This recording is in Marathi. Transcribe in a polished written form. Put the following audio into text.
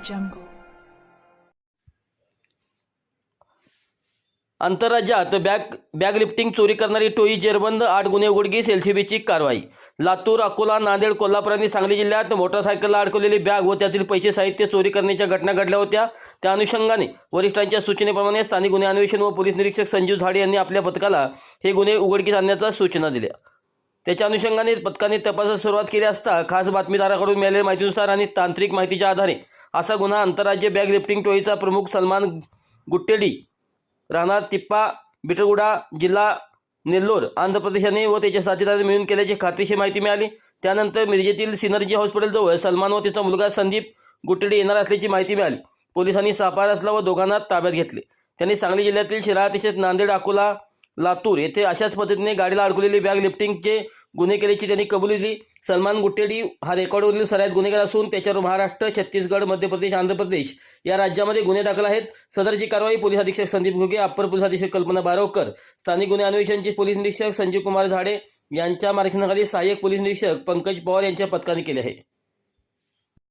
jungle. आंतरराज्यात बॅग लिफ्टिंग चोरी करणारी टोळी जेरबंद, 8 गुन्हे उघडकीस, एलसीबीची कारवाई. लातूर, अकोला, नांदेड, कोल्हापूर आणि सांगली जिल्ह्यात मोटरसायकलला अडकवलेली बॅग व त्यातील पैसे साहित्य चोरी करण्याच्या घटना घडल्या होत्या. त्या अनुषंगाने वरिष्ठांच्या सूचनेप्रमाणे स्थानिक गुन्हे अन्वेषण व पोलीस निरीक्षक संजीव झाडे यांनी आपल्या पथकाला हे गुन्हे उघडकीस आणण्याच्या सूचना दिल्या. त्याच्या अनुषंगाने पथकाने तपासास सुरुवात केली असता खास बातमीदाराकडून मिळालेल्या माहितीनुसार आणि तांत्रिक माहितीच्या आधारे असा गुन्हा आंतरराज्य बॅग लिफ्टिंग टोळीचा प्रमुख सलमान गुट्टेडी, राहणार तिप्पा, बिटरगुडा, जिल्हा नेल्लोर, आंध्र प्रदेश याने व त्याच्या साथीदारांनी मिळून केल्याची खात्रीशीर माहिती मिळाली. त्यानंतर मिरजेतील सिनर्जी हॉस्पिटलजवळ सलमान व त्याचा मुलगा संदीप गुट्टेडी येणार असल्याची माहिती मिळाली. पोलिसांनी सापळा रचला व दोघांना ताब्यात घेतले. त्यांनी सांगली जिल्ह्यातील शिराळा तसेच नांदेड, अकोला, लातूर येथे अशाच पद्धतीने गाडीला अडकवलेली बॅग लिफ्टिंगचे गुन्हे केल्याची त्यांनी कबुली दिली. सलमान गुट्टेडी हा रेकॉर्डवरील सराईत गुन्हेगार असून त्याच्यावर महाराष्ट्र, छत्तीसगड, मध्य प्रदेश, आंध्र प्रदेश या राज्यामध्ये गुन्हे दाखल आहेत. सदरची कारवाई पोलीस अधीक्षक संदीप घुगे, अप्पर पोलीस अधीक्षक कल्पना बारोकर, स्थानिक गुन्हे अन्वेषणचे पोलीस निरीक्षक संजीव कुमार झाडे यांच्या मार्गदर्शनाखाली सहाय्यक पोलीस निरीक्षक पंकज पवार यांच्या पथकाने केली आहे.